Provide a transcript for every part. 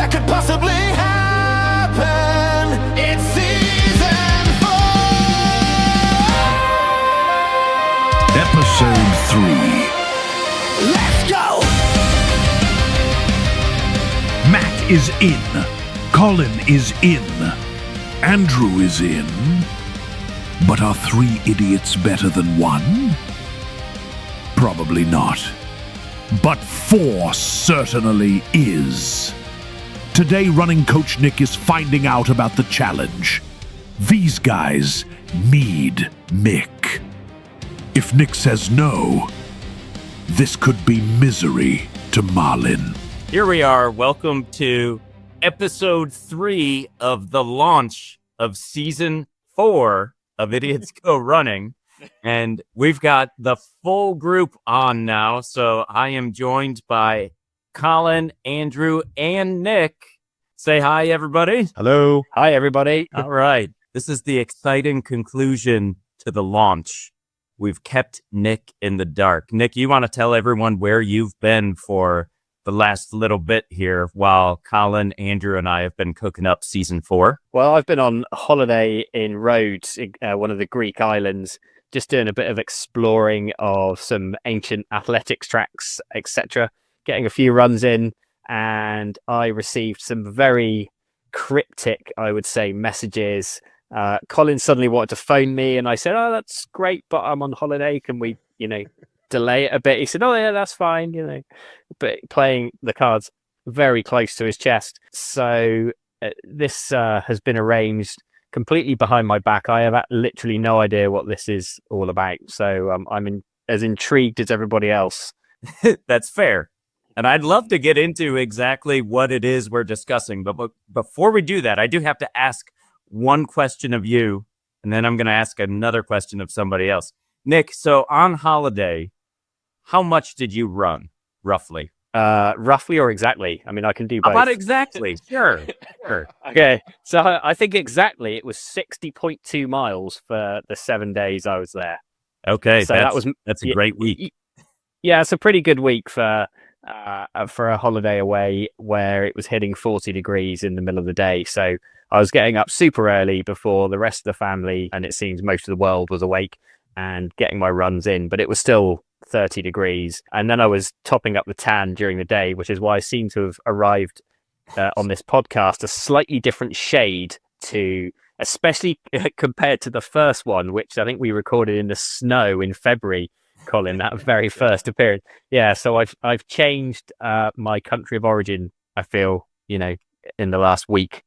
that could possibly happen. It's season 4. Episode 3. Let's go! Matt is in. Colin is in. Andrew is in. But are 3 idiots better than 1? Probably not. But 4 certainly is. Today, running coach Nick is finding out about the challenge. These guys need Mick. If Nick says no, this could be misery to Malin. Here we are. Welcome to episode 3 of the launch of season 4 of Idiots Go Running. And we've got the full group on now. So I am joined by Colin, Andrew, and Nick. Say hi, everybody. Hello. Hi, everybody. All right. This is the exciting conclusion to the launch. We've kept Nick in the dark. Nick, you want to tell everyone where you've been for the last little bit here while Colin, Andrew, and I have been cooking up season 4? Well, I've been on holiday in Rhodes, one of the Greek islands, just doing a bit of exploring of some ancient athletics tracks, etc., getting a few runs in, and I received some very cryptic, I would say, messages. Colin suddenly wanted to phone me, and I said, "Oh, that's great, but I'm on holiday. Can we, delay it a bit?" He said, "Oh, yeah, that's fine," but playing the cards very close to his chest. So this has been arranged completely behind my back. I have literally no idea what this is all about. So I'm as intrigued as everybody else. That's fair. And I'd love to get into exactly what it is we're discussing. But before we do that, I do have to ask one question of you, and then I'm going to ask another question of somebody else. Nick, so on holiday, how much did you run, roughly? Roughly or exactly? I mean, I can do both. How about exactly? Sure. Okay, so I think exactly it was 60.2 miles for the 7 days I was there. Okay, so that's a great week. Yeah, it's a pretty good week for a holiday away where it was hitting 40 degrees in the middle of the day. So I was getting up super early before the rest of the family, and it seems most of the world was awake, and getting my runs in, but it was still 30 degrees. And then I was topping up the tan during the day, which is why I seem to have arrived on this podcast a slightly different shade to, especially compared to the first one, which I think we recorded in the snow in February, Colin, that very first appearance. Yeah, so I've changed my country of origin, I feel, in the last week.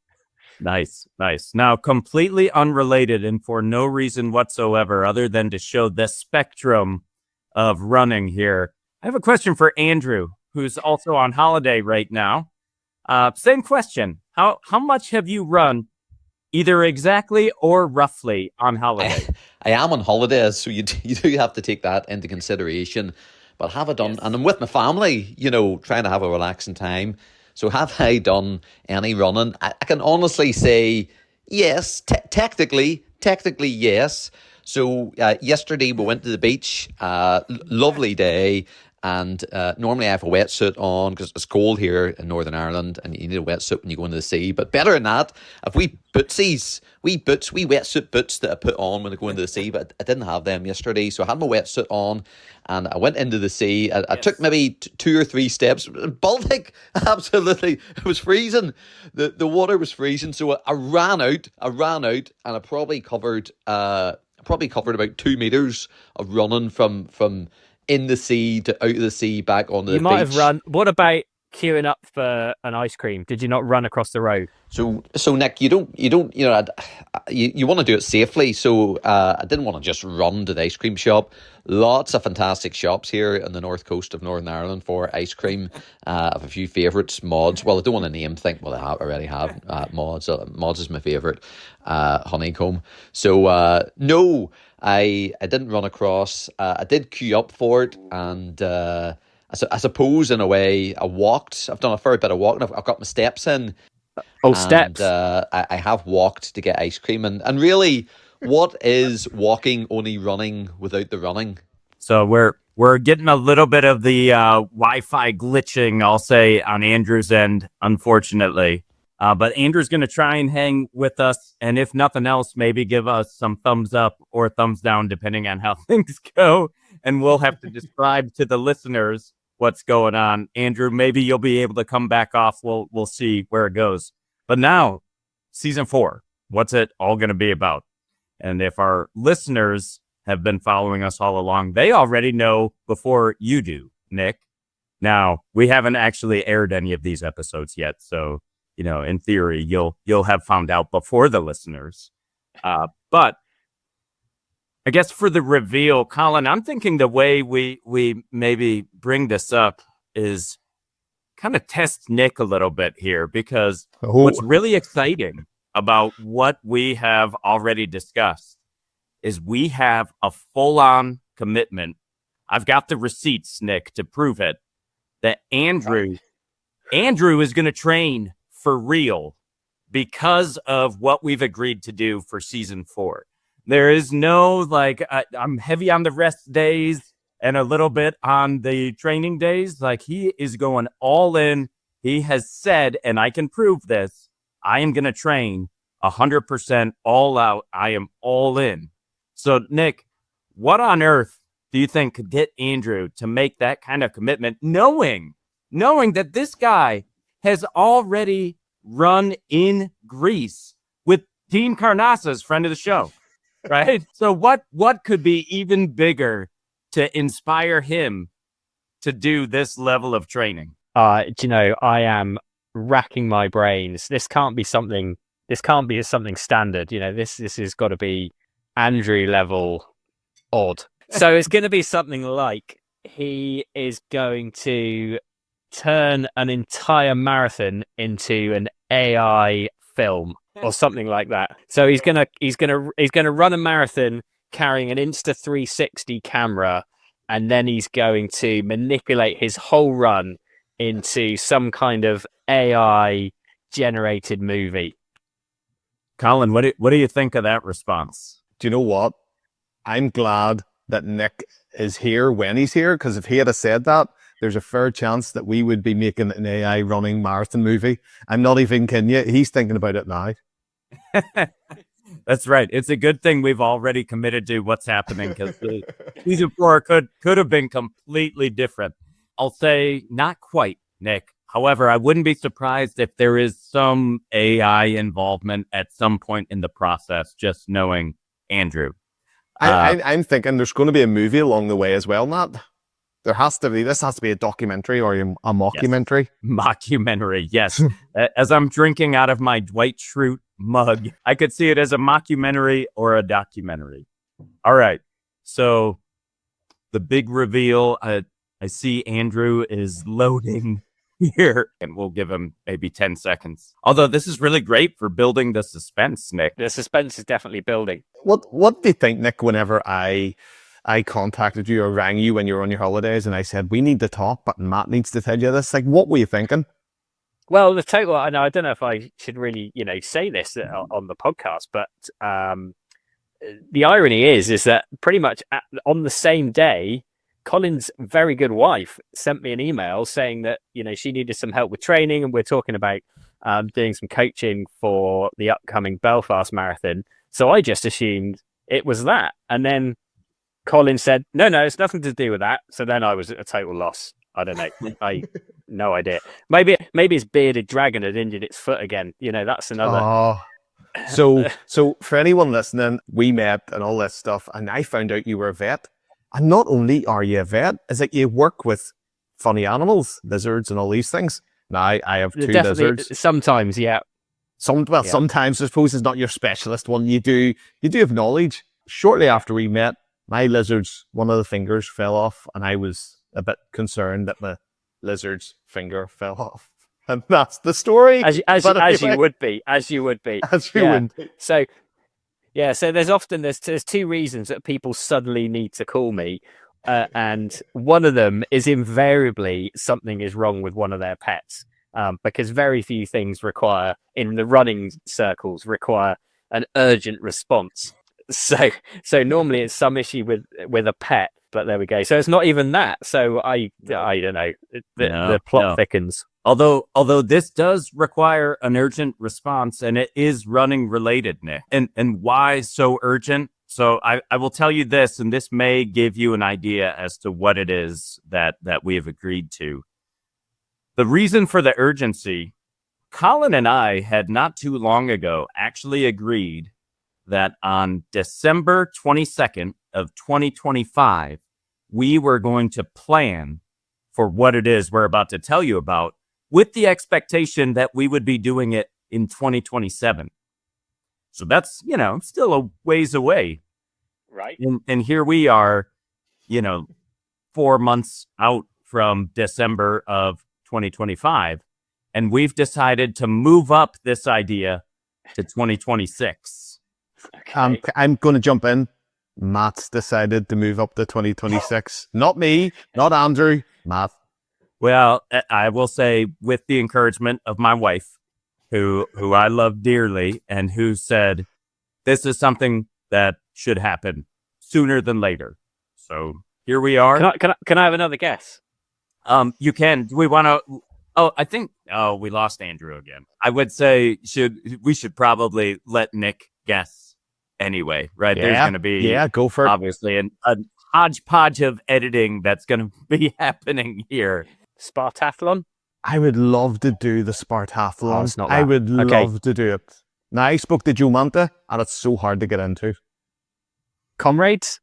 Nice. Now, completely unrelated and for no reason whatsoever other than to show the spectrum of running here, I have a question for Andrew, who's also on holiday right now. Same question. How much have you run, either exactly or roughly, on holiday? I am on holiday, so you do have to take that into consideration. But have I done, and I'm with my family, trying to have a relaxing time. So have I done any running? I can honestly say yes, technically yes. So yesterday we went to the beach, lovely day, and normally I have a wetsuit on because it's cold here in Northern Ireland and you need a wetsuit when you go into the sea. But better than that, if wee wetsuit boots that I put on when I go into the sea, but I didn't have them yesterday. So I had my wetsuit on and I went into the sea. I took maybe 2 or 3 steps. Baltic, absolutely. It was freezing. The water was freezing. So I ran out and I probably covered about 2 meters of running from in the sea to out of the sea back onto the beach. You might have run. What about queuing up for an ice cream? Did you not run across the road? So Nick, you want to do it safely. So I didn't want to just run to the ice cream shop. Lots of fantastic shops here on the north coast of Northern Ireland for ice cream. I have a few favourites. Mods. Well, I don't want to name think. Well, I already have Mods. Mods is my favourite. Honeycomb. So no, I didn't run across. I did queue up for it, and I suppose in a way I walked. I've done a fair bit of walking. I've got my steps in. Steps. I have walked to get ice cream, and really, what is walking only running without the running? So we're We're getting a little bit of the Wi-Fi glitching, I'll say, on Andrew's end, unfortunately. But Andrew's going to try and hang with us. And if nothing else, maybe give us some thumbs up or thumbs down, depending on how things go. And we'll have to describe to the listeners what's going on. Andrew, maybe you'll be able to come back off. We'll see where it goes. But now, season 4, what's it all going to be about? And if our listeners have been following us all along, they already know before you do, Nick. Now, we haven't actually aired any of these episodes yet, so in theory, you'll have found out before the listeners. But I guess for the reveal, Colin, I'm thinking the way we maybe bring this up is kind of test Nick a little bit here, because what's really exciting about what we have already discussed is we have a full-on commitment. I've got the receipts, Nick, to prove it, that Andrew is going to train for real because of what we've agreed to do for season 4. There is no I'm heavy on the rest days and a little bit on the training days. Like, he is going all in. He has said, and I can prove this, I am going to train 100% all out. I am all in. So, Nick, what on earth do you think could get Andrew to make that kind of commitment, knowing that this guy has already run in Greece with Dean Carnassa's friend of the show, right? So what could be even bigger to inspire him to do this level of training? I am racking my brains. This can't be something standard. This has got to be Andrew level odd. So it's going to be something like he is going to turn an entire marathon into an AI film or something like that. So he's gonna run a marathon carrying an Insta360 camera, and then he's going to manipulate his whole run into some kind of AI generated movie. Colin, what do you think of that response? Do you know what? I'm glad that Nick is here when he's here, because if he had said that, there's a fair chance that we would be making an AI running marathon movie. I'm not even kidding you. He's thinking about it now. That's right. It's a good thing we've already committed to what's happening, because season 4 could have been completely different. I'll say not quite, Nick. However, I wouldn't be surprised if there is some AI involvement at some point in the process, just knowing Andrew. I'm thinking there's going to be a movie along the way as well, Nat. This has to be a documentary or a mockumentary. Yes. Mockumentary, yes. As I'm drinking out of my Dwight Schrute mug, I could see it as a mockumentary or a documentary. All right. So the big reveal, I see Andrew is loading here, and we'll give him maybe 10 seconds. Although this is really great for building the suspense, Nick. The suspense is definitely building. What do you think, Nick, whenever I contacted you or rang you when you were on your holidays and I said, we need to talk, but Matt needs to tell you this? Like, what were you thinking? Well, I don't know if I should really, say this on the podcast, but the irony is that pretty much on the same day, Colin's very good wife sent me an email saying that, she needed some help with training, and we're talking about doing some coaching for the upcoming Belfast Marathon. So I just assumed it was that. And then Colin said, no, it's nothing to do with that. So then I was at a total loss. I don't know. No idea. Maybe his bearded dragon had injured its foot again. That's another. Oh. So for anyone listening, we met and all that stuff, and I found out you were a vet. And not only are you a vet, is that you work with funny animals, lizards, and all these things. Now, I have 2 lizards. Sometimes, yeah. Sometimes I suppose it's not your specialist one. You do have knowledge. Shortly after we met, my lizard's one of the fingers fell off, and I was a bit concerned that my lizard's finger fell off. And that's the story. As you would be. So there's 2 reasons that people suddenly need to call me. And one of them is invariably something is wrong with one of their pets. Because very few things in the running circles require an urgent response. So normally it's some issue with a pet. But there we go. So it's not even that. So I don't know. The plot thickens. Although this does require an urgent response, and it is running related, Nick. And why so urgent? So I will tell you this, and this may give you an idea as to what it is that we have agreed to. The reason for the urgency, Colin and I had not too long ago actually agreed that on December 22nd of 2025, we were going to plan for what it is we're about to tell you about, with the expectation that we would be doing it in 2027. So that's, still a ways away. Right. And here we are, 4 months out from December of 2025. And we've decided to move up this idea to 2026. Okay. I'm going to jump in. Matt's decided to move up to 2026. Not me, not Andrew, Matt. Well, I will say, with the encouragement of my wife, who I love dearly, and who said, this is something that should happen sooner than later. So here we are. Can I have another guess? You can. Do we want to? Oh, I think. Oh, we lost Andrew again. I would say we should probably let Nick guess anyway, right? Yeah, There's going to be go for it. Obviously a hodgepodge of editing that's going to be happening here. Spartathlon? I would love to do the Spartathlon. Oh, it's not I that. would Okay. love to do it. Now, I spoke to Joe Manta, and it's so hard to get into. Comrades?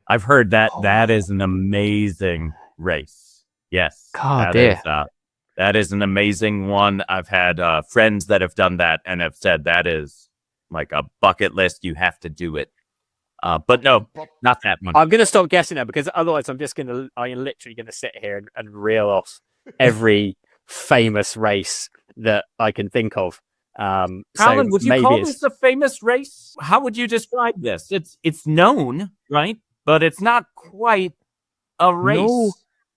I've heard that is an amazing race. Yes. God, that is an amazing one. I've had friends that have done that and have said that is like a bucket list. You have to do it. But no, not that one. I'm going to stop guessing now, because otherwise I'm literally going to sit here and reel off every famous race that I can think of. Colin, So would you maybe call it's- this a famous race? How would you describe this? It's known, right? But it's not quite a race.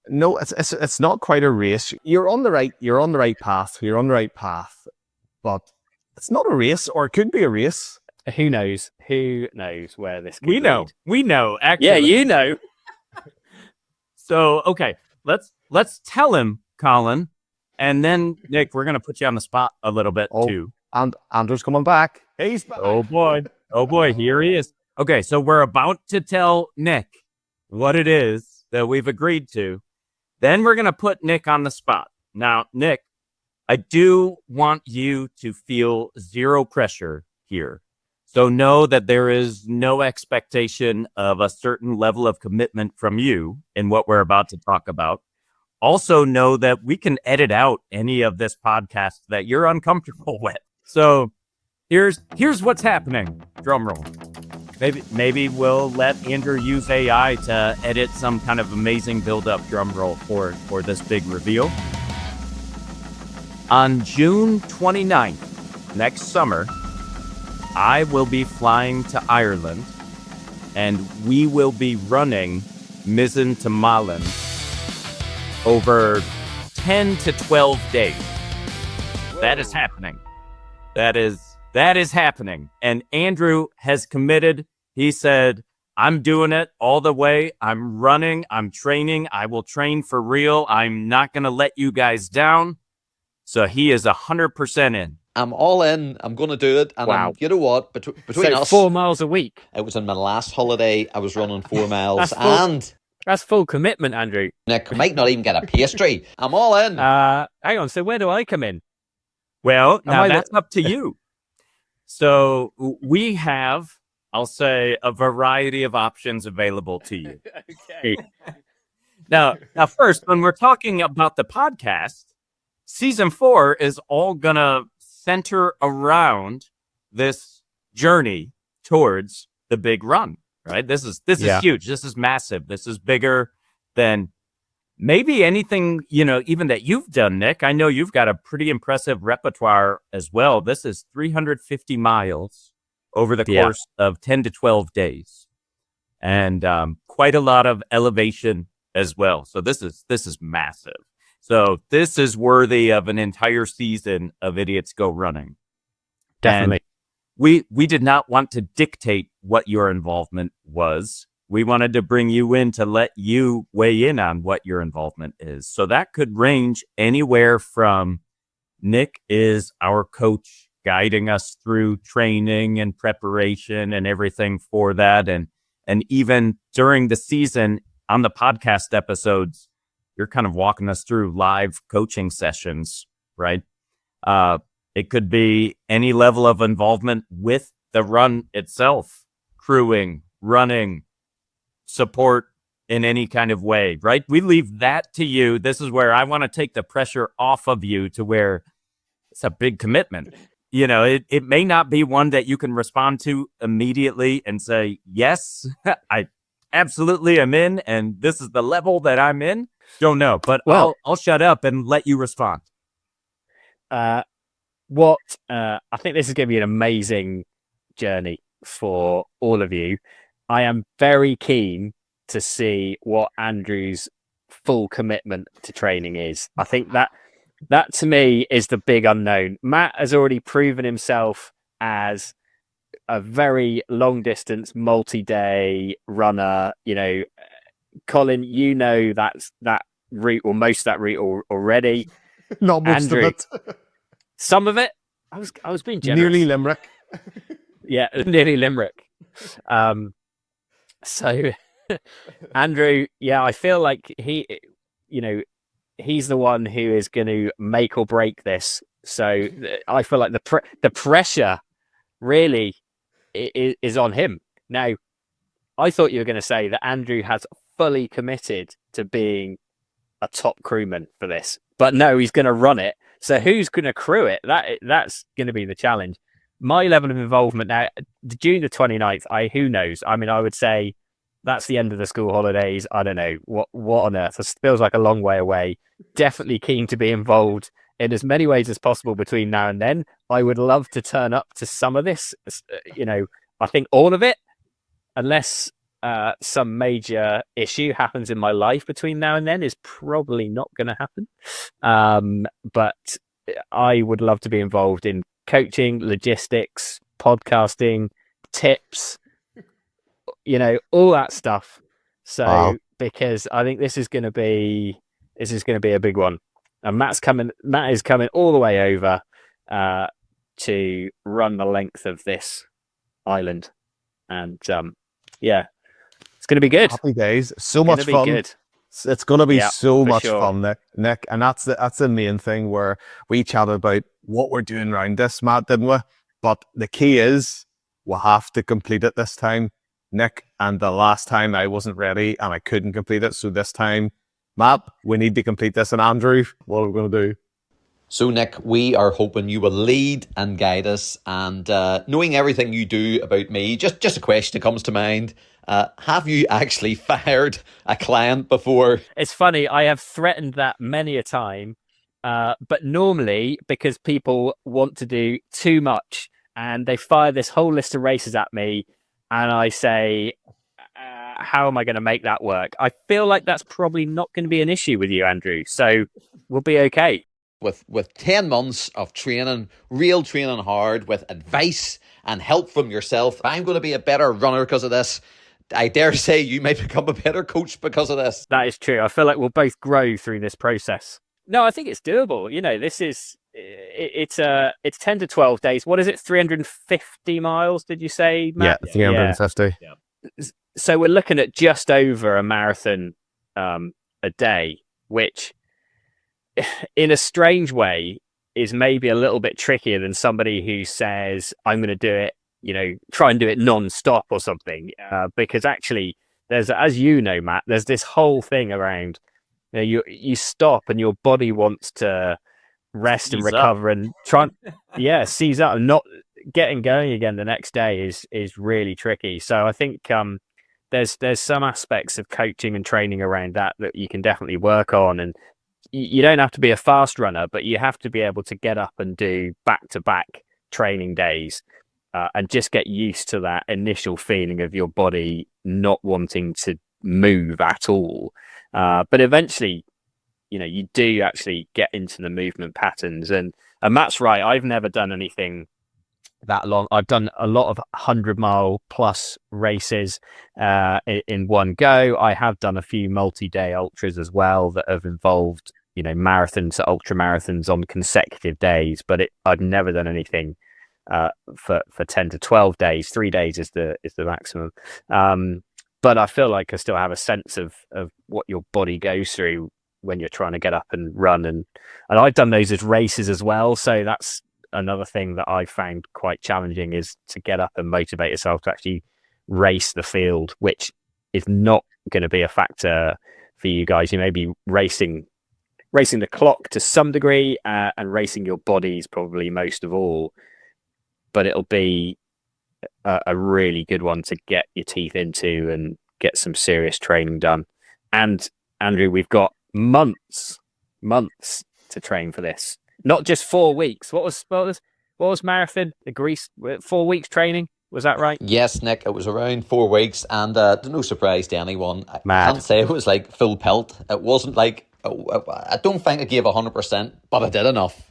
No, it's not quite a race. You're on the right path. You're on the right path, but it's not a race, or it could be a race. Who knows? Who knows where this could We know. lead? We know, actually. Yeah, you know. So, okay, let's tell him, Colin, and then Nick, we're gonna put you on the spot a little bit too. And Andrew's coming back. He's back. Oh boy, here he is. Okay, so we're about to tell Nick what it is that we've agreed to. Then we're gonna put Nick on the spot. Now, Nick, I do want you to feel zero pressure here. So know that there is no expectation of a certain level of commitment from you in what we're about to talk about. Also know that we can edit out any of this podcast that you're uncomfortable with. So here's what's happening. Drum roll. Maybe we'll let Andrew use AI to edit some kind of amazing build-up drum roll for this big reveal. On June 29th, next summer, I will be flying to Ireland, and we will be running Mizen to Malin over 10 to 12 days. That is happening. That is happening. And Andrew has committed. He said, I'm doing it all the way. I'm running. I'm training. I will train for real. I'm not going to let you guys down. So he is 100% in. I'm all in. I'm going to do it. And Wow. you know what? Between So us, 4 miles a week. it was on my last holiday. I was running 4 miles. That's full. And That's full commitment, Andrew. Nick might not even get a pastry. I'm all in. Hang on. So where do I come in? Well, now I the- that's up to you. So we have, I'll say, a variety of options available to you. Okay. Now, first, when we're talking about the podcast, season 4 is all gonna center around this journey towards the big run, right? This is huge. This is massive. This is bigger than maybe anything, even that you've done, Nick. I know you've got a pretty impressive repertoire as well. This is 350 miles over the course of 10 to 12 days, and quite a lot of elevation as well. So this is massive. So this is worthy of an entire season of Idiots Go Running. Definitely. And we did not want to dictate what your involvement was. we wanted to bring you in to let you weigh in on what your involvement is. So that could range anywhere from Nick is our coach guiding us through training and preparation and everything for that. And even during the season on the podcast episodes, you're kind of walking us through live coaching sessions, right? It could be any level of involvement with the run itself, crewing, running, support in any kind of way, right? We leave that to you. This is where I want to take the pressure off of you to where it's a big commitment. You know, it may not be one that you can respond to immediately and say, yes, I absolutely am in, and this is the level that I'm in. Don't know, but I'll shut up and let you respond. I think this is going to be an amazing journey for all of you. I am very keen to see what Andrew's full commitment to training is. I think that to me is the big unknown. Matt has already proven himself as a very long distance, multi-day runner. You know, Colin, you know that route or most of that route already. Not most Andrew, of it. Some of it. I was being generous. Nearly Limerick. Yeah, nearly Limerick. So Andrew, yeah, I feel like he's the one who is going to make or break this. So I feel like the pressure really is on him. Now, I thought you were going to say that Andrew has fully committed to being a top crewman for this, but no, he's going to run it. So who's going to crew it? That's going to be the challenge. My level of involvement now, June the 29th, who knows? I mean, I would say that's the end of the school holidays. I don't know what on earth. It feels like a long way away. Definitely keen to be involved in as many ways as possible between now and then. I would love to turn up to some of this. I think all of it, unless some major issue happens in my life between now and then, is probably not going to happen. But I would love to be involved in coaching, logistics, podcasting, tips, all that stuff. So because I think this is going to be a big one, and Matt is coming all the way over to run the length of this island, and it's going to be good. Happy days. So much fun. Good. It's going to be so much sure. fun, Nick. And that's the main thing where we chatted about what we're doing around this, Matt, didn't we? But the key is we'll have to complete it this time, Nick. And the last time I wasn't ready and I couldn't complete it. So this time, Matt, we need to complete this. And Andrew, what are we going to do? So, Nick, we are hoping you will lead and guide us. And knowing everything you do about me, just a question that comes to mind. Have you actually fired a client before? It's funny. I have threatened that many a time. But normally, because people want to do too much and they fire this whole list of races at me, and I say, how am I going to make that work? I feel like that's probably not going to be an issue with you, Andrew. So we'll be okay. With 10 months of training, real training hard, with advice and help from yourself, I'm going to be a better runner because of this. I dare say you may become a better coach because of this. That is true. I feel like we'll both grow through this process. No, I think it's doable. This is it's 10 to 12 days. What is it? 350 miles? Did you say, Matt? Yeah, 350. Yeah. So we're looking at just over a marathon a day, which, in a strange way, is maybe a little bit trickier than somebody who says, "I'm going to do it." Try and do it non-stop or something. Because actually, there's, as you know, Matt, there's this whole thing around. You stop and your body wants to rest and recover and try and seize up, and not getting going again the next day is really tricky. So I think there's some aspects of coaching and training around that you can definitely work on, and you don't have to be a fast runner, but you have to be able to get up and do back-to-back training days and just get used to that initial feeling of your body not wanting to move at all. But eventually, you do actually get into the movement patterns. And Matt's right. I've never done anything that long. I've done a lot of 100-mile plus races in one go. I have done a few multi-day ultras as well that have involved, marathons, ultra marathons on consecutive days. But I've never done anything for 10 to 12 days. 3 days is the maximum. But I feel like I still have a sense of what your body goes through when you're trying to get up and run, and I've done those as races as well. So that's another thing that I found quite challenging, is to get up and motivate yourself to actually race the field, which is not going to be a factor for you guys. You may be racing the clock to some degree, and racing your bodies probably most of all, but it'll be a really good one to get your teeth into and get some serious training done. And Andrew, we've got months to train for this, not just 4 weeks. What was marathon? The Greece 4 weeks training, was that right? Yes, Nick, it was around 4 weeks, and no surprise to anyone, I Mad. can't say it was like full pelt. It wasn't like, I don't think I gave 100%, but I did enough.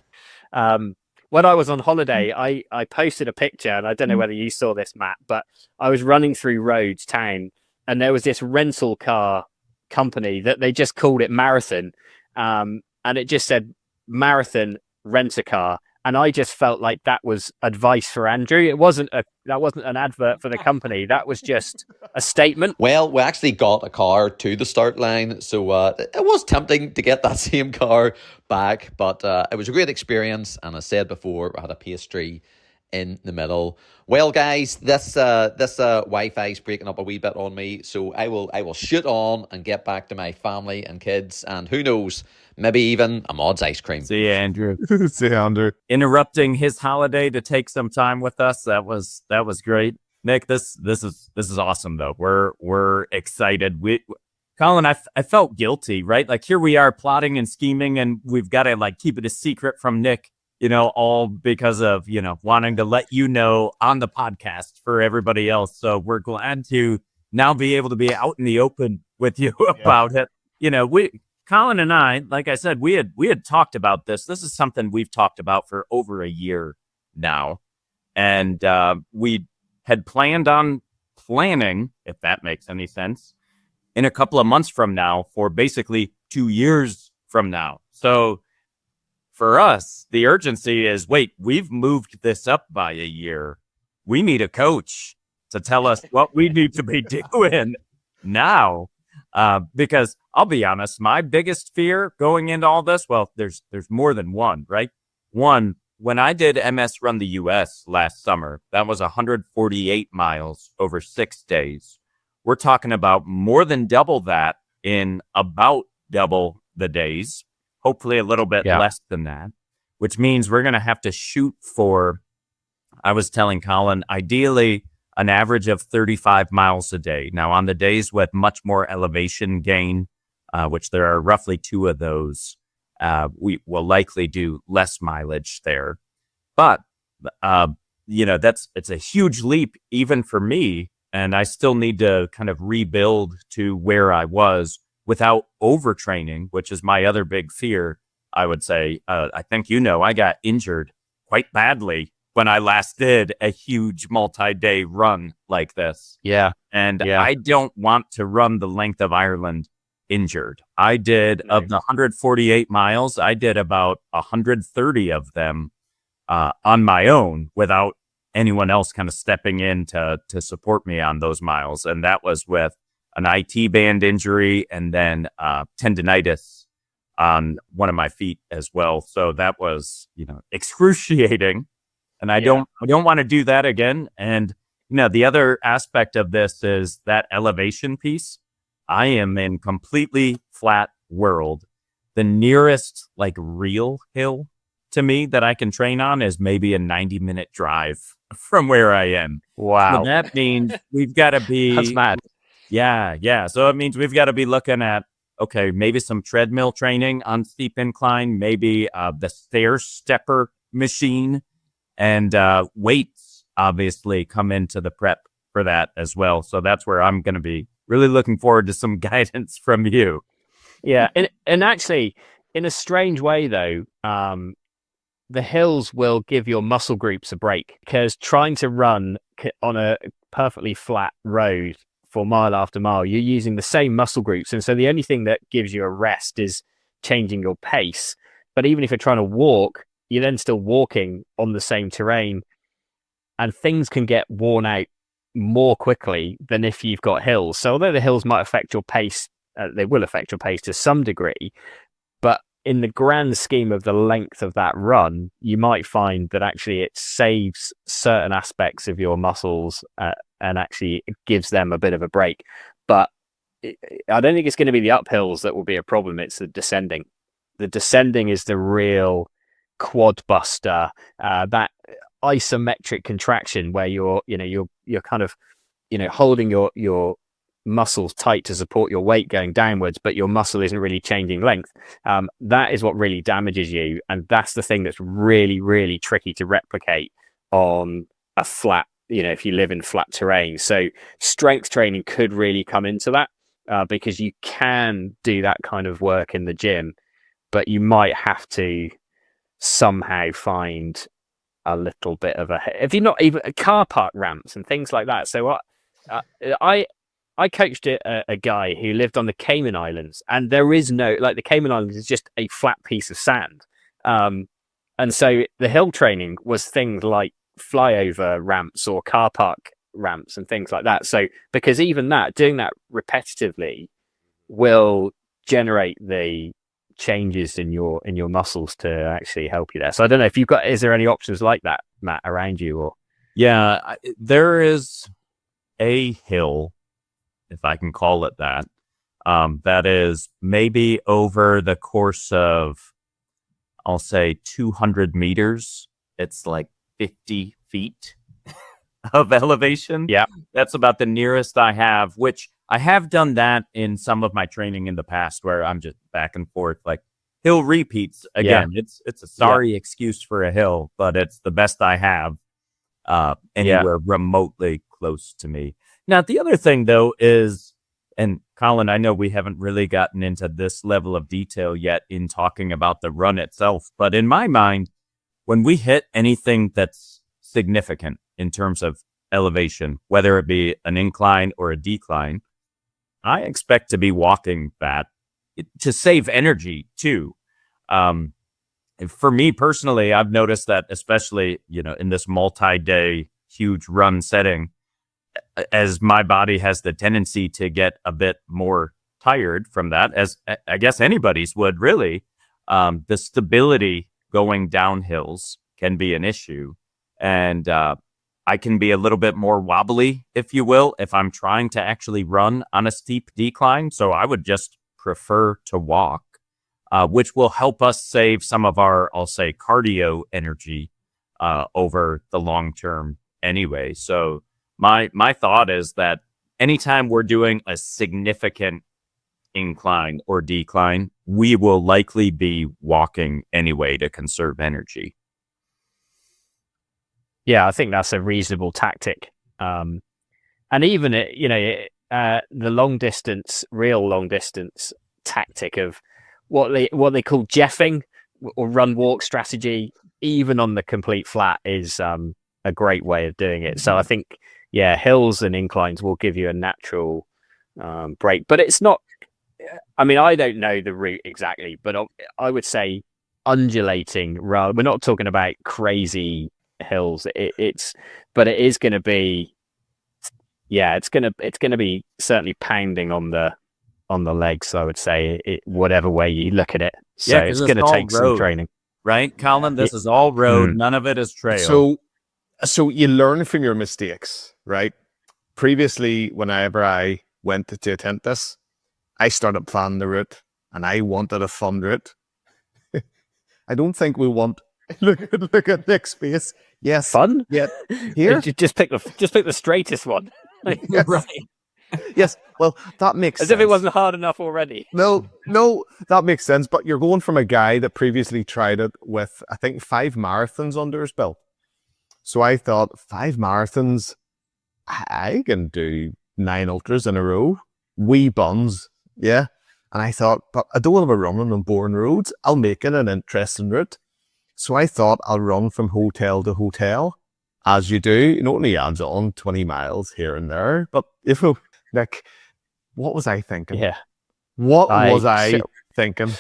When I was on holiday, I posted a picture, and I don't know whether you saw this, Matt, but I was running through Rhodes town, and there was this rental car company that they just called it Marathon, and it just said Marathon Rent-A-Car, and I just felt like that was advice for Andrew. That wasn't an advert for the company. That was just a statement. Well, we actually got a car to the start line, so it was tempting to get that same car back, but it was a great experience, and as I said before, I had a pastry in the middle. Well, guys, this Wi-Fi is breaking up a wee bit on me, so I will shoot on and get back to my family and kids, and who knows, maybe even a Mod's ice cream. See you, Andrew. See you, Andrew. Interrupting his holiday to take some time with us. That was great. Nick, this is awesome though. We're excited. Colin, I felt guilty, right? Like here we are plotting and scheming, and we've got to like keep it a secret from Nick, all because of, wanting to let you know on the podcast for everybody else. So we're glad to now be able to be out in the open with you about it. Colin and I, like I said, we had talked about this. This is something we've talked about for over a year now. And we had planned on planning, if that makes any sense, in a couple of months from now for basically 2 years from now. So for us, the urgency is, wait, we've moved this up by a year. We need a coach to tell us what we need to be doing now. Because I'll be honest, my biggest fear going into all this, well, there's more than one, right? One, when I did MS Run the US last summer, that was 148 miles over 6 days. We're talking about more than double that in about double the days. Hopefully a little bit less than that, which means we're going to have to shoot for, I was telling Colin, ideally an average of 35 miles a day. Now, on the days with much more elevation gain, which there are roughly 2 of those, we will likely do less mileage there. But, it's a huge leap even for me, and I still need to kind of rebuild to where I was without overtraining, which is my other big fear, I would say. I think I got injured quite badly when I last did a huge multi-day run like this. Yeah. And I don't want to run the length of Ireland injured. I did, of the 148 miles, I did about 130 of them on my own without anyone else kind of stepping in to support me on those miles. And that was with an IT band injury and then tendinitis on one of my feet as well. So that was, excruciating. And I don't want to do that again. And, the other aspect of this is that elevation piece. I am in completely flat world. The nearest real hill to me that I can train on is maybe a 90-minute drive from where I am. Wow. So that means we've got to be... That's mad. Yeah. So it means we've got to be looking at, maybe some treadmill training on steep incline, maybe the stair stepper machine, and weights obviously come into the prep for that as well. So that's where I'm going to be really looking forward to some guidance from you. Yeah. And actually, in a strange way, though, the hills will give your muscle groups a break, because trying to run on a perfectly flat road for mile after mile, you're using the same muscle groups. And so the only thing that gives you a rest is changing your pace. But even if you're trying to walk, you're then still walking on the same terrain, and things can get worn out more quickly than if you've got hills. So although the hills might affect your pace, they will affect your pace to some degree, but in the grand scheme of the length of that run, you might find that actually it saves certain aspects of your muscles and actually it gives them a bit of a break. But I don't think it's going to be the uphills that will be a problem. It's the descending. The descending is the real quad buster, that isometric contraction where you're kind of, holding your muscles tight to support your weight going downwards, but your muscle isn't really changing length. That is what really damages you. And that's the thing that's really, really tricky to replicate on a flat, if you live in flat terrain. So strength training could really come into that, because you can do that kind of work in the gym, but you might have to somehow find a little bit of if you're not even car park ramps and things like that. So I coached a guy who lived on the Cayman Islands, and there is no, the Cayman Islands is just a flat piece of sand. And so the hill training was things like flyover ramps or car park ramps and things like that. So because even doing that repetitively will generate the changes in your muscles to actually help you there. So I don't know if is there any options like that, Matt, around you? Or there is a hill, if I can call it that, that is maybe over the course of, I'll say 200 meters. It's like 50 feet of elevation. Yeah. That's about the nearest I have, which I have done that in some of my training in the past where I'm just back and forth, like hill repeats. Again, it's a sorry excuse for a hill, but it's the best I have anywhere remotely close to me. Now, the other thing, though, is, and Colin, I know we haven't really gotten into this level of detail yet in talking about the run itself, but in my mind, when we hit anything that's significant in terms of elevation, whether it be an incline or a decline, I expect to be walking that to save energy, too. For me personally, I've noticed that, especially, in this multi-day huge run setting, as my body has the tendency to get a bit more tired from that, as I guess anybody's would really, the stability going down hills can be an issue. And I can be a little bit more wobbly, if you will, if I'm trying to actually run on a steep decline. So I would just prefer to walk, which will help us save some of our, I'll say, cardio energy over the long term anyway. So my thought is that anytime we're doing a significant incline or decline, we will likely be walking anyway to conserve energy. Yeah, I think that's a reasonable tactic. And even the real long distance tactic of what they call jeffing or run walk strategy, even on the complete flat, is a great way of doing it. So I think, hills and inclines will give you a natural break, but it's not. I mean, I don't know the route exactly, but I would say undulating. We're not talking about crazy hills. But it is going to be, it's going to be certainly pounding on the legs, I would say, whatever way you look at it. So it's going to take some training, right, Colin? This is all road. None of it is trail. So you learn from your mistakes, right? Previously, whenever I went to attempt this, I started planning the route, and I wanted a fun route. I don't think we want. Look at Nick's face. Yes, fun. Yeah, here. Just pick the straightest one. Yes. Right. Yes. Well, that makes sense. As if it wasn't hard enough already. No, that makes sense. But you're going from a guy that previously tried it with, I think, 5 marathons under his belt. So I thought 5 marathons, I can do 9 ultras in a row, wee buns, yeah. And I thought, but I don't want to be running on boring roads. I'll make it an interesting route. So I thought I'll run from hotel to hotel, as you do. It only adds on 20 miles here and there. But Nick, what was I thinking? Yeah. What was I thinking?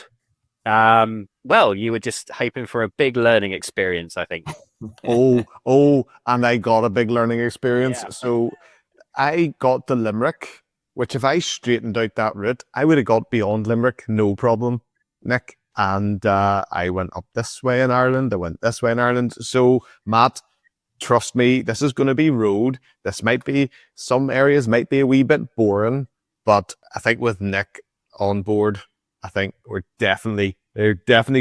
Well, you were just hoping for a big learning experience, I think. Oh, and I got a big learning experience. Yeah. So I got to Limerick, which if I straightened out that route, I would have got beyond Limerick, no problem, Nick. And I went up this way in Ireland. I went this way in Ireland. So, Matt, trust me, this is going to be road. This might be, some areas might be a wee bit boring, but I think with Nick on board, I think there's definitely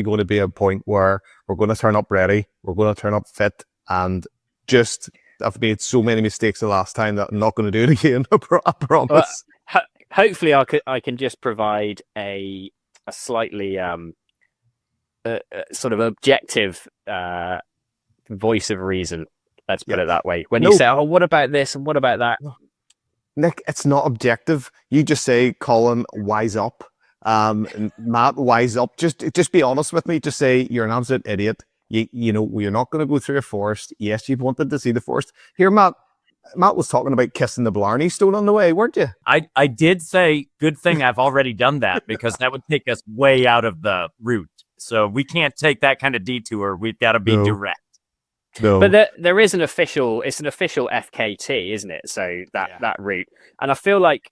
going to be a point where we're going to turn up ready. We're going to turn up fit, and just I've made so many mistakes the last time that I'm not going to do it again. I promise. Well, hopefully, I can just provide a slightly sort of objective voice of reason. Let's put it that way. When you say, "Oh, what about this and what about that?" Nick, it's not objective. You just say, "Colin, wise up." And Matt, wise up. Just be honest with me. Just say you're an absolute idiot. You know, we're not going to go through a forest. Yes, you've wanted to see the forest. Here, Matt was talking about kissing the Blarney Stone on the way, weren't you? I did say, good thing I've already done that, because that would take us way out of the route. So we can't take that kind of detour. We've got to be direct. No. But there is it's an official FKT, isn't it? So that route. And I feel like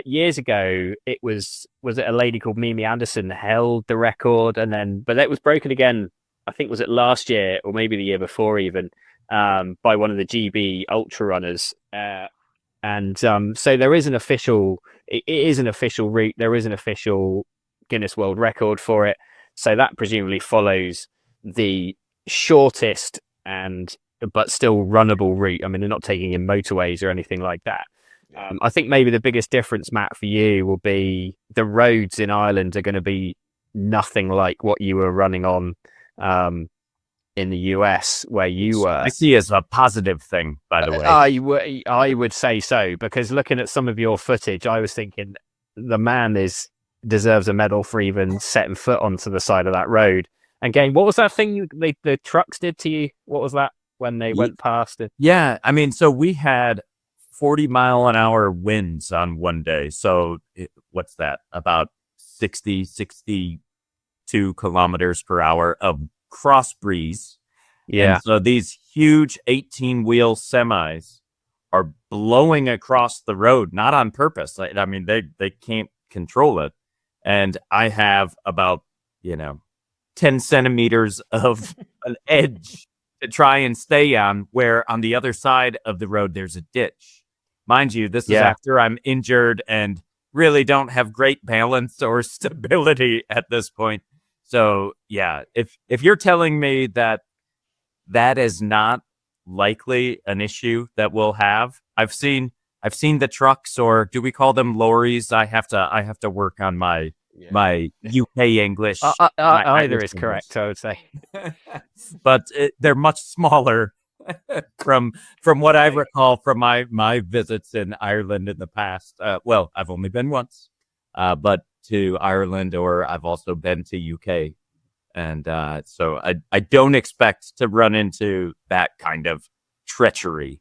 years ago, was it a lady called Mimi Anderson held the record, but that was broken again. I think was it last year or maybe the year before even, by one of the GB ultra runners. So there is an official. It is an official route. There is an official Guinness World Record for it. So that presumably follows the shortest but still runnable route. I mean, they're not taking in motorways or anything like that. I think maybe the biggest difference, Matt, for you will be the roads in Ireland are going to be nothing like what you were running on in the US where you were. I see as a positive thing, by the way. I would say so, because looking at some of your footage, I was thinking the man deserves a medal for even setting foot onto the side of that road. And again, what was that thing the trucks did to you? What was that when they went past it? Yeah, I mean, so we had 40-mile-an-hour winds on one day. So what's that? About 62 kilometers per hour of cross breeze. Yeah. And so these huge 18-wheel semis are blowing across the road, not on purpose. I mean, they can't control it. And I have about, 10 centimeters of an edge to try and stay on, where on the other side of the road, there's a ditch. Mind you, this is after I'm injured and really don't have great balance or stability at this point. So, yeah, if you're telling me that is not likely an issue that we'll have, I've seen the trucks, or do we call them lorries? I have to work on my UK English. Either is correct, I would say. But they're much smaller from what I recall from my visits in Ireland in the past. Well, I've only been once, but to Ireland, or I've also been to UK. And so I don't expect to run into that kind of treachery.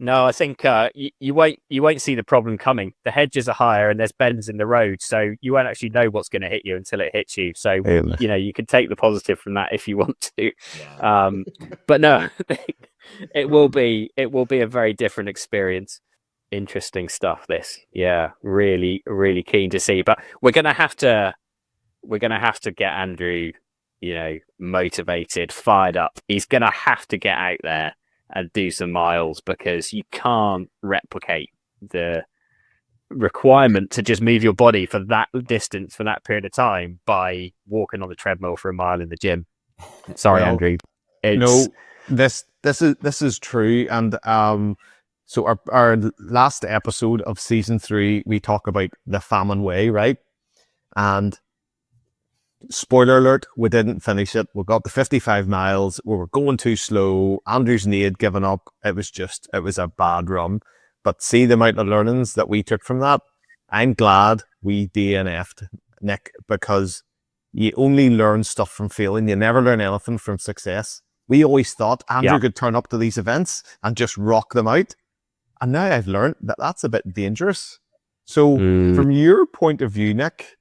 No, I think you won't see the problem coming. The hedges are higher and there's bends in the road, so you won't actually know what's going to hit you until it hits you. So you can take the positive from that if you want to. Yeah. But no, it will be a very different experience. Interesting stuff. This, really, really keen to see. But we're gonna have to get Andrew, motivated, fired up. He's gonna have to get out there and do some miles, because you can't replicate the requirement to just move your body for that distance for that period of time by walking on the treadmill for a mile in the gym. Sorry, Andrew. This is true. And so our last episode of season 3, we talk about the famine way, right? And spoiler alert, we didn't finish it. We got the 55 miles. We were going too slow. Andrew's knee had given up. It was a bad run. But see the amount of learnings that we took from that. I'm glad we DNF'd, Nick, because you only learn stuff from failing. You never learn anything from success. We always thought Andrew could turn up to these events and just rock them out. And now I've learned that that's a bit dangerous. So from your point of view, Nick,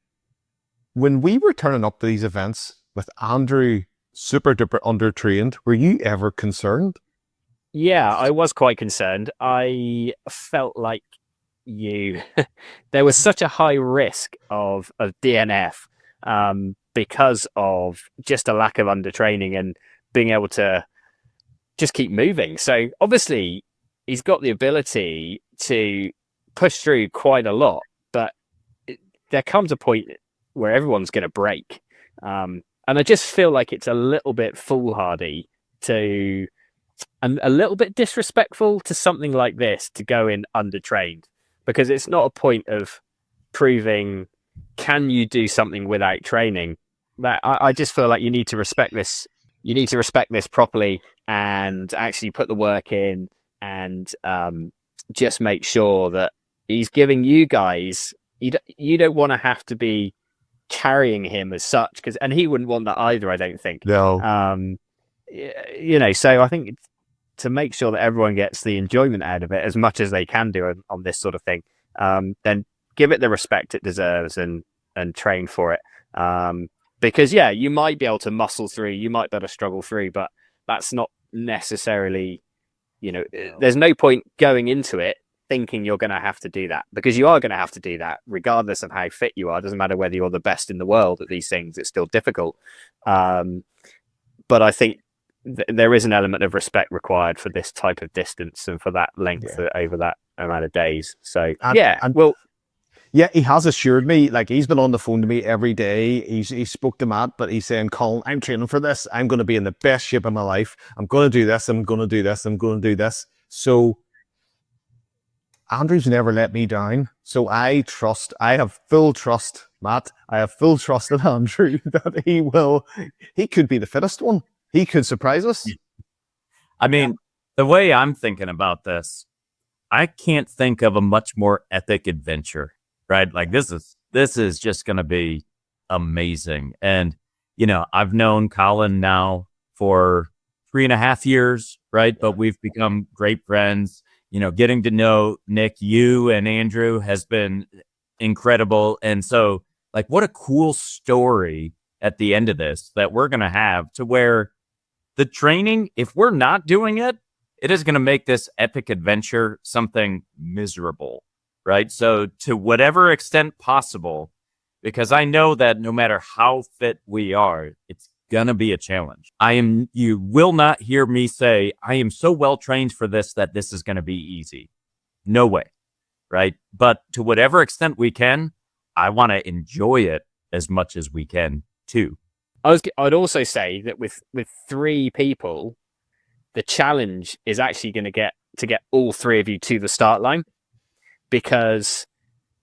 when we were turning up to these events with Andrew super duper undertrained, were you ever concerned? Yeah, I was quite concerned. I felt like there was such a high risk of DNF because of just a lack of undertraining and being able to just keep moving. So obviously he's got the ability to push through quite a lot, but there comes a point where everyone's going to break. And I just feel like it's a little bit foolhardy and a little bit disrespectful to something like this to go in undertrained, because it's not a point of proving, can you do something without training? That I just feel like you need to respect this. You need to respect this properly and actually put the work in and just make sure that he's giving you guys, you don't want to have to be carrying him as such, and he wouldn't want that either, I don't think. No. So I think to make sure that everyone gets the enjoyment out of it as much as they can do on this sort of thing, then give it the respect it deserves and train for it. Because you might be able to muscle through, you might be able to struggle through, but that's not necessarily, there's no point going into it thinking you're going to have to do that, because you are going to have to do that regardless of how fit you are. It doesn't matter whether you're the best in the world at these things, it's still difficult. But I think there is an element of respect required for this type of distance and for that length over that amount of days. So he has assured me, like he's been on the phone to me every day. He spoke to Matt, but he's saying, Colin, I'm training for this. I'm going to be in the best shape of my life. I'm going to do this. I'm going to do this. I'm going to do this. So Andrew's never let me down. So I have full trust, Matt. I have full trust in Andrew that he could be the fittest one. He could surprise us. I mean, the way I'm thinking about this, I can't think of a much more epic adventure, right? Like this is just going to be amazing. And, I've known Colin now for 3.5 years, right? But we've become great friends. Getting to know Nick, you and Andrew has been incredible. And so, like, what a cool story at the end of this that we're going to have, to where the training, if we're not doing it, it is going to make this epic adventure something miserable, right? So to whatever extent possible, because I know that no matter how fit we are, it's going to be a challenge. You will not hear me say, I am so well trained for this that this is going to be easy. No way, right? But to whatever extent we can, I want to enjoy it as much as we can too. I'd also say that with 3 people, the challenge is actually going to get all 3 of you to the start line, because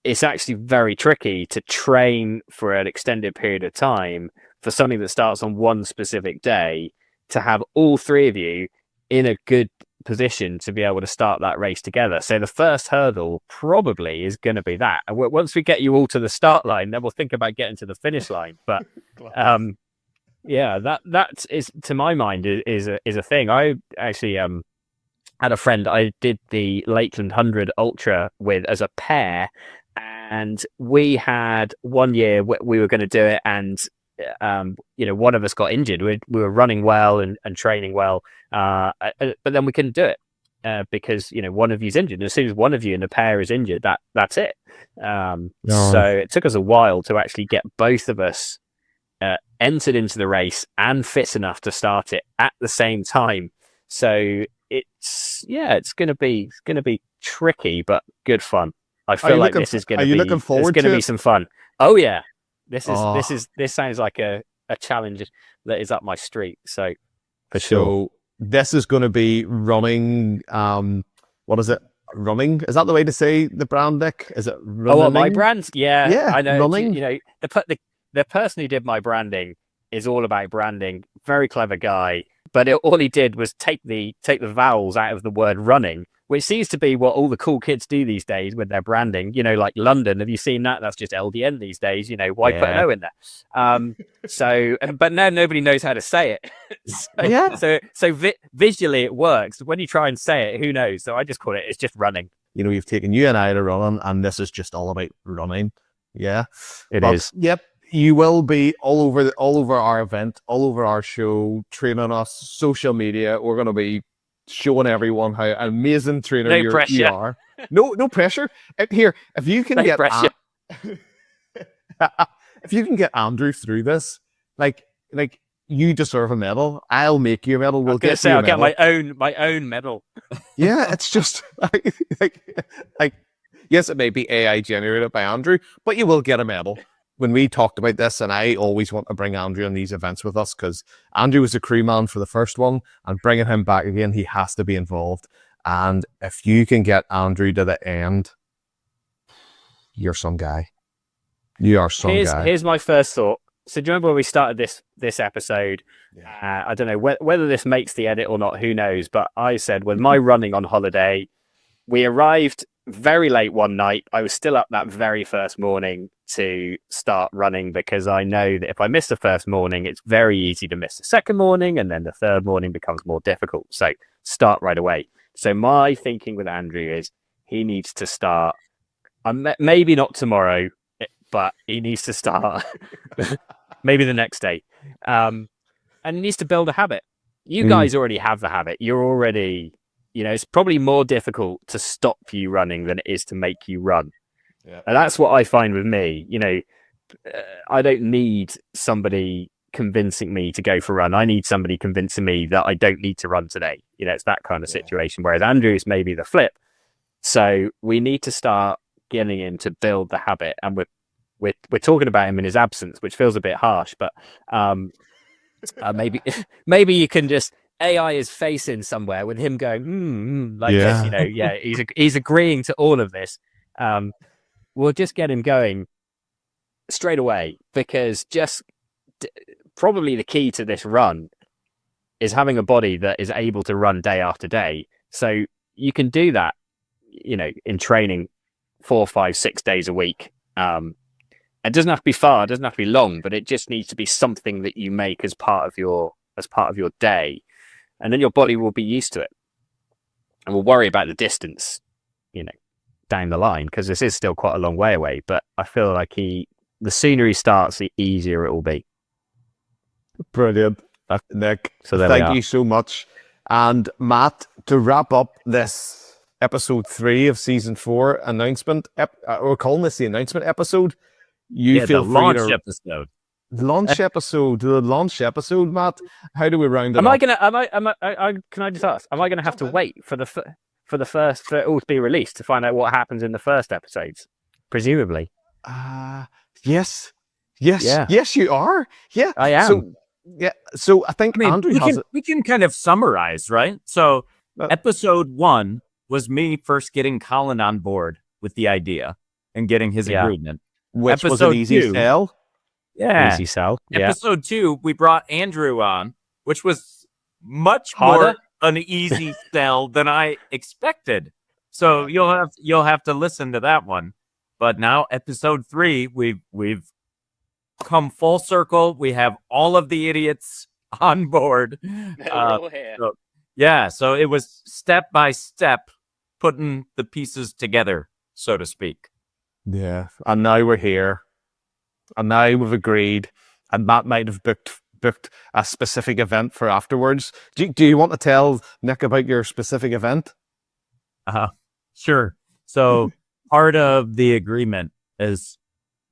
it's actually very tricky to train for an extended period of time for something that starts on one specific day, to have all 3 of you in a good position to be able to start that race together. So the first hurdle probably is going to be that. And once we get you all to the start line, then we'll think about getting to the finish line. But that is, to my mind, is a thing. I actually had a friend I did the Lakeland 100 Ultra with as a pair, and we had one year we were going to do it, and one of us got injured. We were running well and training well, but then we couldn't do it because one of you's injured. And as soon as one of you in the pair is injured, that's it. So it took us a while to actually get both of us entered into the race and fit enough to start it at the same time. So it's going to be tricky, but good fun. I feel like this is going to be. Are you looking forward to it? It's going to be some fun. Oh yeah, this sounds like a challenge that is up my street. So for sure. So this is going to be running. What is it? Running? Is that the way to say the brand, Nick? Is it running? Oh, my brand? Yeah, I know. Running. The person who did my branding is all about branding. Very clever guy. But all he did was take the vowels out of the word running which seems to be what all the cool kids do these days with their branding. You know, like London. Have you seen that? That's just LDN these days. You know, why put an O in there? But now nobody knows how to say it. So visually it works. When you try and say it, who knows? So I just call it. It's just running. You know, you've taken you and I to running, and this is just all about running. Yeah, it is. Yep. You will be all over our event, all over our show, training us, social media. We're going to be showing everyone how amazing trainer you are. No pressure. Here, if you can if you can get Andrew through this, like you deserve a medal. I'll make you a medal. We'll get I'll get my own medal. Yeah, it's just like yes, it may be AI generated by Andrew, but you will get a medal. When we talked about this, and I always want to bring Andrew on these events with us because Andrew was a crewman for the first one, and bringing him back again, he has to be involved. And if you can get Andrew to the end, you're some guy. You are some guy. Here's my first thought. So do you remember when we started this episode? Yeah. I don't know whether this makes the edit or not, who knows, but I said with my running on holiday, we arrived very late one night. I was still up that very first morning to start running because I know that if I miss the first morning, it's very easy to miss the second morning, and then the third morning becomes more difficult. So start right away. So my thinking with Andrew is he needs to start, maybe not tomorrow, but he needs to start maybe the next day. And he needs to build a habit. You guys already have the habit. You're already, it's probably more difficult to stop you running than it is to make you run. Yeah. And that's what I find with me. I don't need somebody convincing me to go for a run. I need somebody convincing me that I don't need to run today. It's that kind of situation. Whereas Andrew's maybe the flip. So we need to start getting him to build the habit. And we're talking about him in his absence, which feels a bit harsh, but maybe you can just AI his face in somewhere with him going this. He's agreeing to all of this. We'll just get him going straight away because probably the key to this run is having a body that is able to run day after day. So you can do that, in training 4, 5, 6 days a week. It doesn't have to be far, it doesn't have to be long, but it just needs to be something that you make as part of your day. And then your body will be used to it. And we'll worry about the distance, down the line, because this is still quite a long way away. But I feel like the sooner he starts, the easier it will be. Brilliant. Nick, so thank you so much. And Matt, to wrap up this episode 3 of season 4 announcement, we're calling this the announcement episode. You feel the launch episode. Launch episode, Matt. How do we round it up? Can I just ask? Am I going to have to wait for it all to be released to find out what happens in the first episodes? Presumably. Yes. Yes, you are. Yeah, I am. So I think Andrew we can kind of summarize, right? So episode 1 was me first getting Colin on board with the idea and getting his agreement. Which was an easy sell. Yeah. Easy sell. Episode 2, we brought Andrew on, which was much more an easy sell than I expected. So you'll have to listen to that one. But now episode 3, we've come full circle. We have all of the idiots on board. So it was step by step putting the pieces together, so to speak. Yeah, and now we're here, and now we've agreed, and Matt might have booked a specific event for afterwards. Do you want to tell Nick about your specific event? Sure. So part of the agreement, as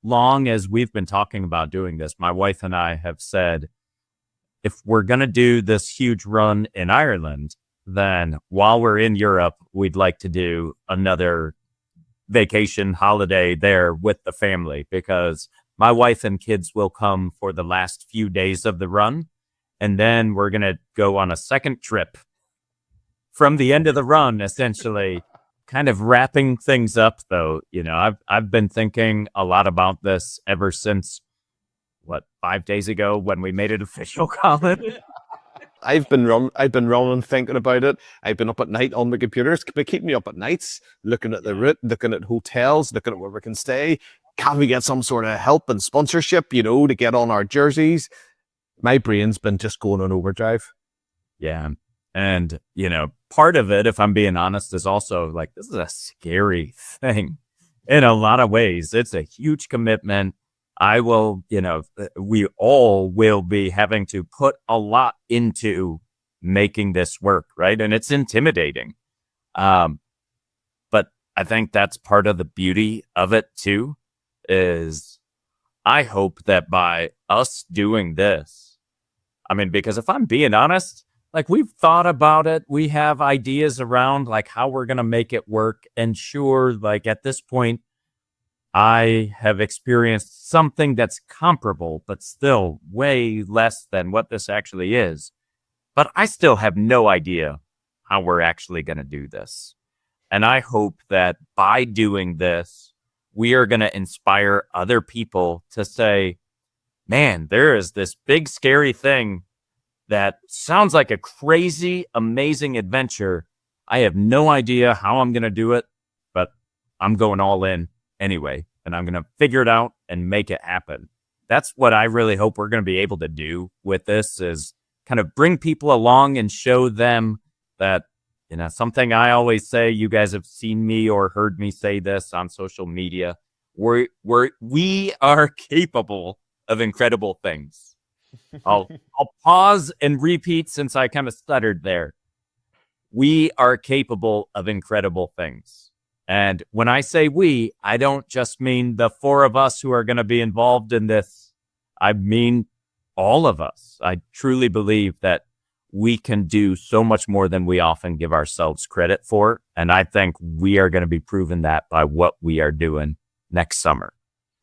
long as we've been talking about doing this, my wife and I have said, if we're going to do this huge run in Ireland, then while we're in Europe, we'd like to do another vacation holiday there with the family, because my wife and kids will come for the last few days of the run. And then we're going to go on a second trip from the end of the run, essentially kind of wrapping things up, though. I've been thinking a lot about this ever since 5 days ago when we made it official, Colin. I've been running, thinking about it. I've been up at night on the computer. It's been keeping me up at nights, looking at the route, looking at hotels, looking at where we can stay. Can we get some sort of help and sponsorship, to get on our jerseys? My brain's been just going on overdrive. Yeah. And, part of it, if I'm being honest, is also like, this is a scary thing in a lot of ways. It's a huge commitment. I will, we all will be having to put a lot into making this work, right? And it's intimidating. But I think that's part of the beauty of it too, is I hope that by us doing this, because if I'm being honest, like we've thought about it, we have ideas around like how we're going to make it work. And sure, like at this point, I have experienced something that's comparable, but still way less than what this actually is. But I still have no idea how we're actually going to do this. And I hope that by doing this, we are going to inspire other people to say, man, there is this big, scary thing that sounds like a crazy, amazing adventure. I have no idea how I'm going to do it, but I'm going all in anyway, and I'm going to figure it out and make it happen. That's what I really hope we're going to be able to do with this, is kind of bring people along and show them that, something I always say, you guys have seen me or heard me say this on social media, we are capable of incredible things. I'll pause and repeat since I kind of stuttered there. We are capable of incredible things. And when I say we, I don't just mean the four of us who are going to be involved in this. I mean all of us. I truly believe that we can do so much more than we often give ourselves credit for. And I think we are going to be proven that by what we are doing next summer.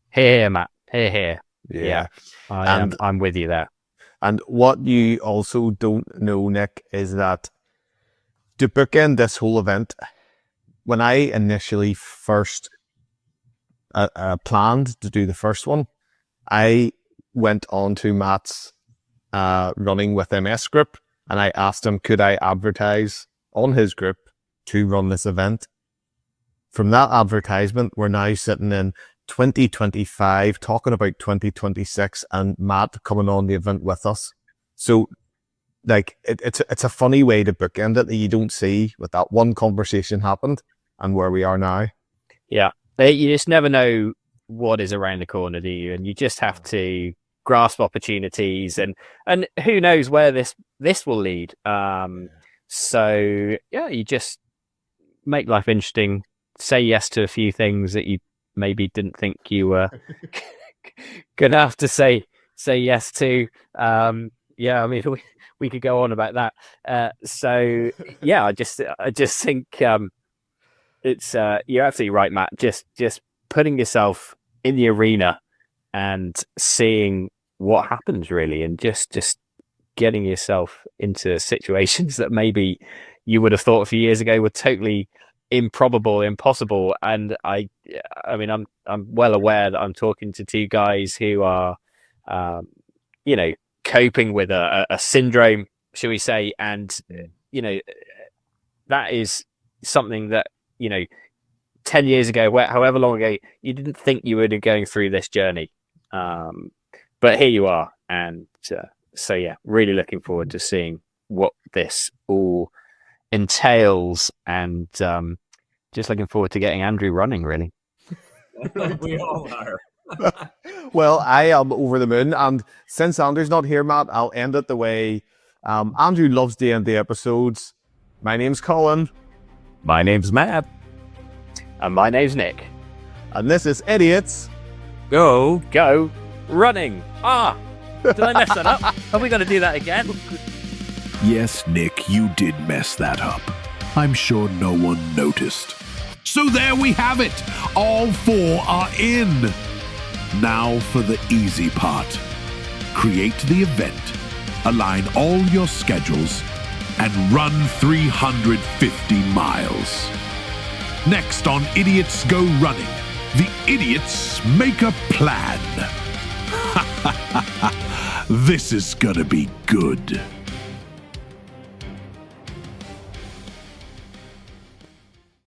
Here, Matt. Here. Yeah. I'm with you there. And what you also don't know, Nick, is that to bookend this whole event, when I initially first planned to do the first one, I went on to Matt's Running with MS group, and I asked him, could I advertise on his group to run this event? From that advertisement, we're now sitting in 2025, talking about 2026, and Matt coming on the event with us. So, like, it's a funny way to bookend it that you don't see with that one conversation happened and where we are now. Yeah, you just never know what is around the corner, do you? And you just have to grasp opportunities, and who knows where this will lead. So yeah, you just make life interesting. Say yes to a few things that you maybe didn't think you were gonna have to say yes to. Yeah, we could go on about that. So yeah, I just think it's you're absolutely right, Matt. Just putting yourself in the arena and seeing what happens, really, and just getting yourself into situations that maybe you would have thought a few years ago were totally improbable, impossible. And I'm well aware that I'm talking to two guys who are coping with a syndrome, shall we say, and that is something that 10 years ago, however long ago, you didn't think you would be going through this journey, but here you are. And so yeah, really looking forward to seeing what this all entails, and just looking forward to getting Andrew running, really. We all are. Well, I am over the moon, and since Andrew's not here, Matt, I'll end it the way Andrew loves to end the episodes. My name's Colin. My name's Matt. And my name's Nick. And this is Idiots Go Running. Did I mess that up? Are we going to do that again? Yes, Nick, you did mess that up. I'm sure no one noticed. So there we have it. All four are in. Now for the easy part. Create the event, align all your schedules, and run 350 miles. Next on Idiots Go Running, the idiots make a plan. This is gonna be good.